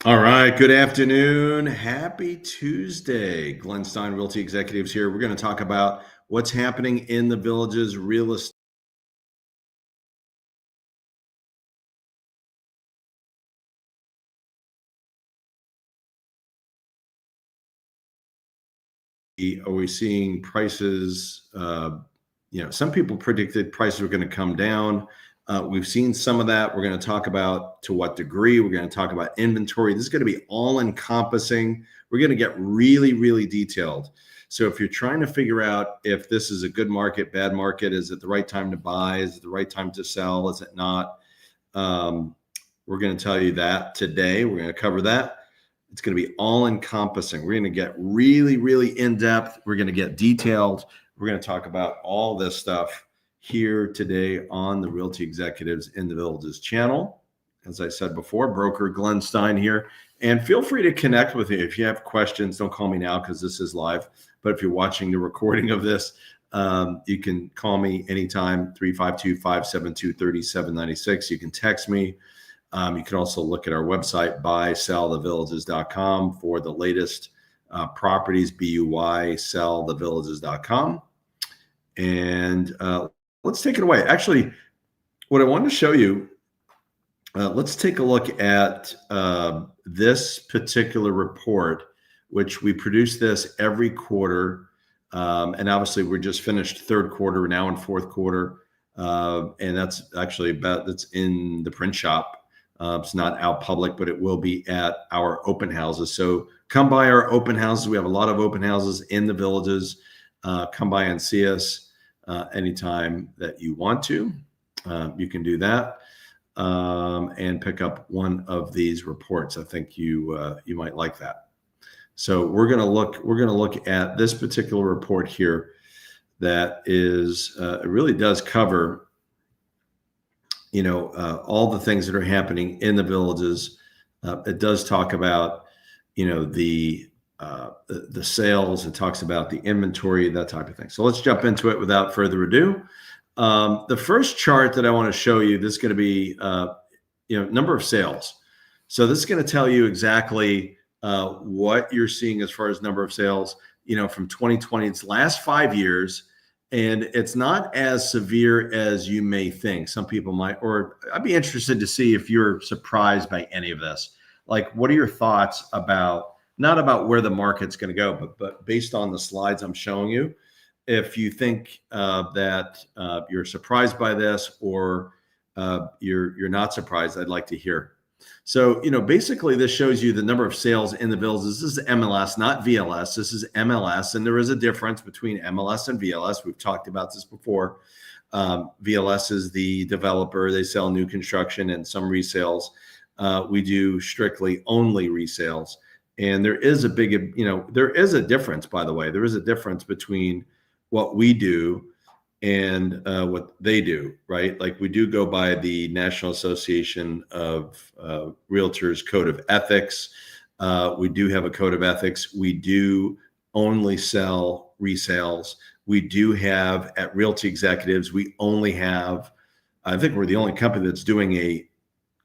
All right, good afternoon. Happy Tuesday. Glenn Stein, Realty Executives here. We're going to talk about what's happening in the Villages real estate. Are we seeing prices? Some people predicted prices were going to come down. We've seen some of that. We're going to talk about to what degree. We're going to talk about inventory. This is going to be all encompassing. We're going to get really, really detailed. So if you're trying to figure out if this is a good market, bad market, is it the right time to buy? Is it the right time to sell? Is it not? We're going to tell you that today. We're going to cover that. It's going to be all encompassing. We're going to get really, really in depth. We're going to get detailed. We're going to talk about all this stuff here today on the Realty Executives in the Villages channel. As I said before, broker Glenn Stein here. And feel free to connect with me. If you have questions, don't call me now because this is live. But if you're watching the recording of this, you can call me anytime, 352-572-3796. You can text me. You can also look at our website, buysellthevillages.com, for the latest properties, buysellthevillages.com. And let's take it away. Actually, what I wanted to show you, let's take a look at this particular report, which we produce this every quarter. And obviously, we're just finished third quarter. We're now in fourth quarter. And that's actually that's in the print shop. It's not out public, but it will be at our open houses. So come by our open houses. We have a lot of open houses in the Villages. Come by and see us anytime that you want to. You can do that and pick up one of these reports. I think you might like that. So we're gonna look at this particular report here. That is it really does cover all the things that are happening in the Villages. It does talk about, the sales. It talks about the inventory, that type of thing. So let's jump into it without further ado. The first chart that I want to show you, this is going to be, number of sales. So this is going to tell you exactly what you're seeing as far as number of sales, from 2020, it's last 5 years. And it's not as severe as you may think. Some people might, or I'd be interested to see if you're surprised by any of this. Like, what are your thoughts about, not about where the market's going to go, but based on the slides I'm showing you, if you think that you're surprised by this, or you're not surprised, I'd like to hear. So, basically this shows you the number of sales in the Villages. This is MLS, not VLS. This is MLS. And there is a difference between MLS and VLS. We've talked about this before. VLS is the developer. They sell new construction and some resales. We do strictly only resales. And there is a big, there is a difference, by the way. There is a difference between what we do and what they do, right? Like, we do go by the National Association of Realtors Code of Ethics. We do have a code of ethics. We do only sell resales. We do have, at Realty Executives, we only have, I think we're the only company that's doing a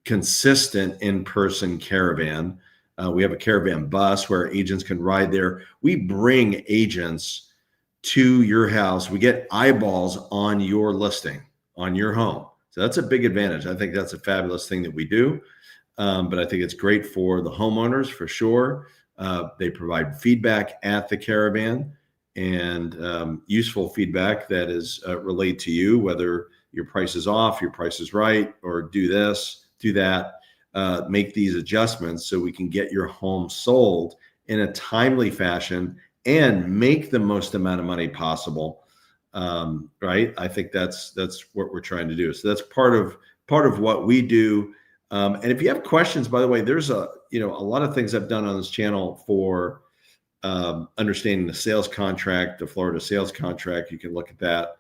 consistent in-person caravan. We have a caravan bus where agents can ride there. We bring agents to your house. We get eyeballs on your listing, on your home. So that's a big advantage. I think that's a fabulous thing that we do. But I think it's great for the homeowners for sure. They provide feedback at the caravan, and useful feedback that is relayed to you, whether your price is off, your price is right, or do this, do that, make these adjustments so we can get your home sold in a timely fashion and make the most amount of money possible. Right? I think that's what we're trying to do. So that's part of what we do. And if you have questions, by the way, there's a lot of things I've done on this channel for understanding the sales contract, the Florida sales contract. You can look at that.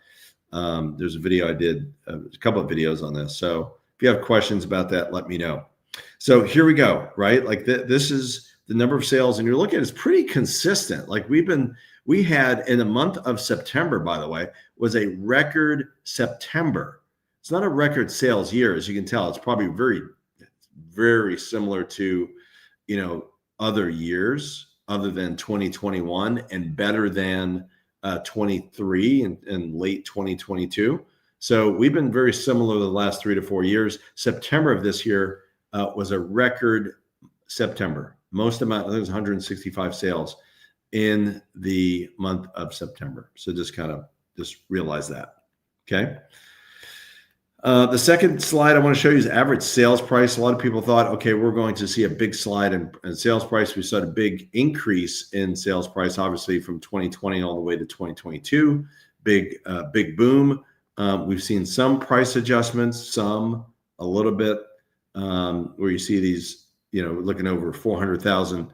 There's a video I did, a couple of videos on this. So if you have questions about that, let me know. So here we go, right? Like this is the number of sales, and you're looking at it's pretty consistent. Like we had in the month of September, by the way, was a record September. It's not a record sales year, as you can tell. It's probably very, very similar to other years other than 2021 and better than 23 and late 2022. So we've been very similar the last 3 to 4 years. September of this year was a record September. Most amount, I think it was 165 sales in the month of September. So just realize that. Okay. The second slide I want to show you is average sales price. A lot of people thought, okay, we're going to see a big slide in sales price. We saw a big increase in sales price, obviously from 2020 all the way to 2022. Big boom. We've seen some price adjustments, some a little bit, where you see these, looking over 400,000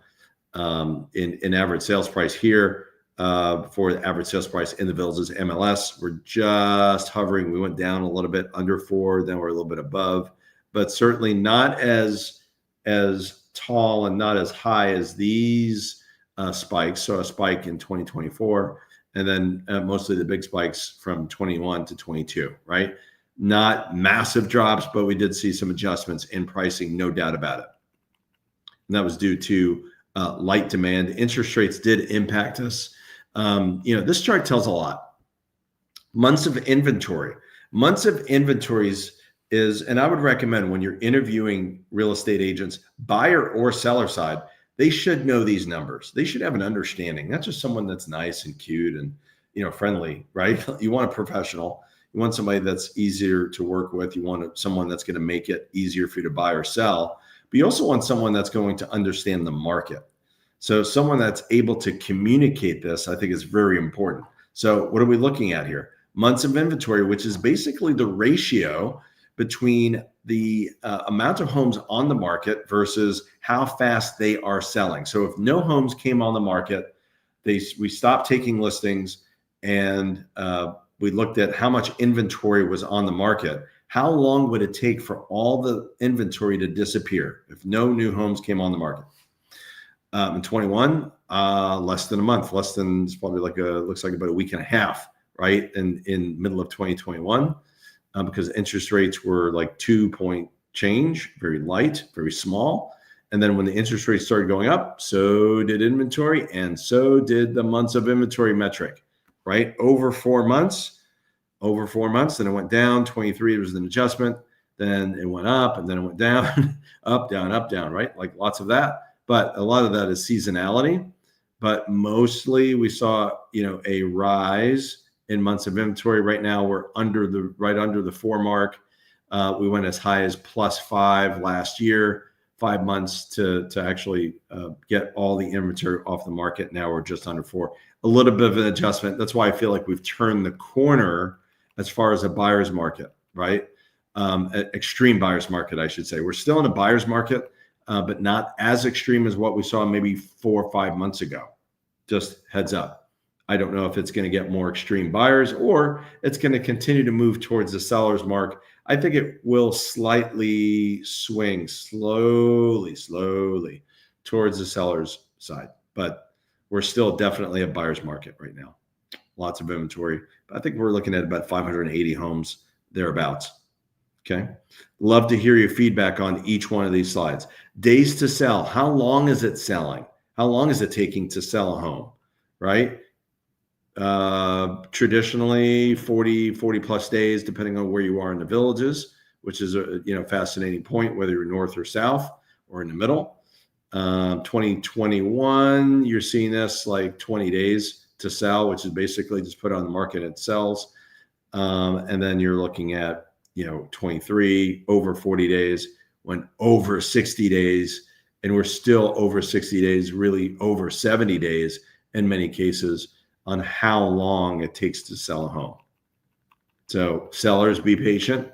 in average sales price here. For the average sales price in the villages MLS, we're just hovering. We went down a little bit under 4, then we're a little bit above, but certainly not as tall and not as high as these spikes. So a spike in 2024, and then mostly the big spikes from 21 to 22, right? Not massive drops, but we did see some adjustments in pricing, no doubt about it. And that was due to light demand. Interest rates did impact us. This chart tells a lot. Months of inventories is, and I would recommend when you're interviewing real estate agents, buyer or seller side, they should know these numbers. They should have an understanding, not just someone that's nice and cute and, friendly, right? You want a professional. You want somebody that's easier to work with. You want someone that's going to make it easier for you to buy or sell, but you also want someone that's going to understand the market. So someone that's able to communicate this, I think, is very important. So what are we looking at here? Months of inventory, which is basically the ratio between the amount of homes on the market versus how fast they are selling. So if no homes came on the market, we stopped taking listings, and we looked at how much inventory was on the market. How long would it take for all the inventory to disappear if no new homes came on the market? In 21, less than a month, it's probably looks like about a week and a half, right? In middle of 2021, because interest rates were like 2-point change, very light, very small. And then when the interest rates started going up, so did inventory, and so did the months of inventory metric, right? Over 4 months, then it went down. 23, there was an adjustment. Then it went up, and then it went down, up, down, right? Like lots of that. But a lot of that is seasonality. But mostly we saw, a rise in months of inventory. Right now we're right under the 4 mark. We went as high as +5 last year, 5 months to actually get all the inventory off the market. Now we're just under 4. A little bit of an adjustment. That's why I feel like we've turned the corner as far as a buyer's market, right? Extreme buyer's market, I should say. We're still in a buyer's market, but not as extreme as what we saw maybe 4 or 5 months ago. Just heads up. I don't know if it's going to get more extreme buyers or it's going to continue to move towards the seller's mark. I think it will slightly swing slowly towards the seller's side, but we're still definitely a buyer's market right now. Lots of inventory, but I think we're looking at about 580 homes thereabouts. Okay. Love to hear your feedback on each one of these slides. Days to sell. How long is it selling? How long is it taking to sell a home? Right. Traditionally 40 plus days, depending on where you are in the villages, which is a fascinating point, whether you're north or south or in the middle. 2021, you're seeing this like 20 days to sell, which is basically just put on the market and it sells. And then you're looking at 23 over 40 days, went over 60 days, and we're still over 60 days, really over 70 days in many cases on how long it takes to sell a home. So sellers, be patient,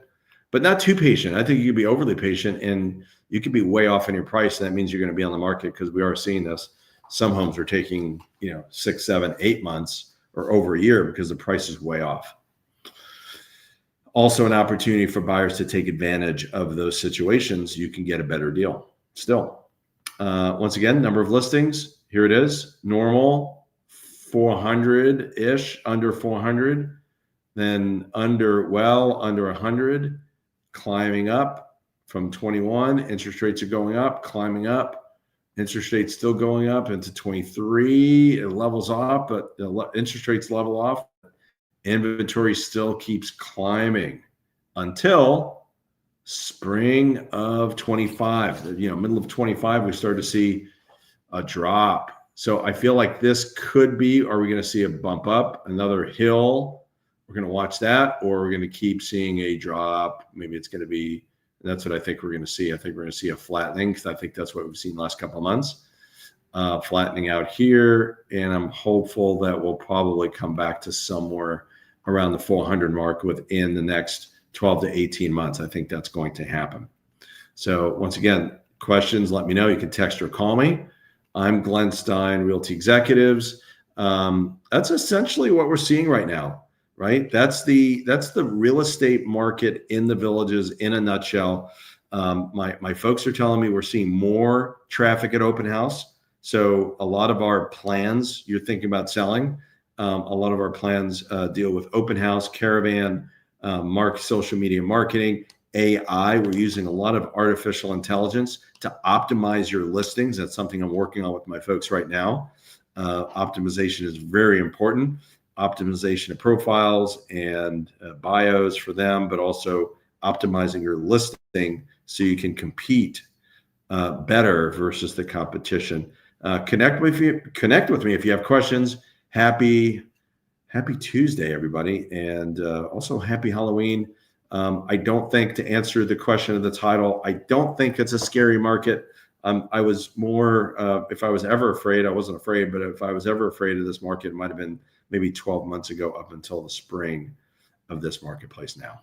but not too patient. I think you could be overly patient and you could be way off in your price. And that means you're going to be on the market, because we are seeing this. Some homes are taking 6, 7, 8 months or over a year because the price is way off. Also an opportunity for buyers to take advantage of those situations. You can get a better deal still. Once again, number of listings, here it is. Normal, 400-ish, under 400, then under 100, climbing up from 21. Interest rates are going up, climbing up, Interest rates still going up into 23. It levels off, but the interest rates level off. Inventory still keeps climbing until spring of 25. Middle of 25, we started to see a drop. So I feel like this could be, are we going to see a bump up, another hill? We're going to watch that, or we're going to keep seeing a drop. Maybe it's going to be, that's what I think we're going to see. I think we're going to see a flattening, because I think that's what we've seen the last couple of months, flattening out here. And I'm hopeful that we'll probably come back to somewhere around the 400 mark within the next 12 to 18 months. I think that's going to happen. So once again, questions, let me know. You can text or call me. I'm Glenn Stein, Realty Executives. That's essentially what we're seeing right now, right? That's the real estate market in the villages in a nutshell. My folks are telling me we're seeing more traffic at open house. So a lot of our plans, you're thinking about selling, a lot of our plans deal with open house, caravan, social media marketing, AI. We're using a lot of artificial intelligence to optimize your listings. That's something I'm working on with my folks right now. Optimization is very important. Optimization of profiles and bios for them, but also optimizing your listing so you can compete better versus the competition. Connect with me if you have questions. Happy Tuesday, everybody, and also happy Halloween. I don't think, to answer the question of the title, I don't think it's a scary market. I was more, if I was ever afraid, I wasn't afraid, but if I was ever afraid of this market, it might have been maybe 12 months ago up until the spring of this marketplace now.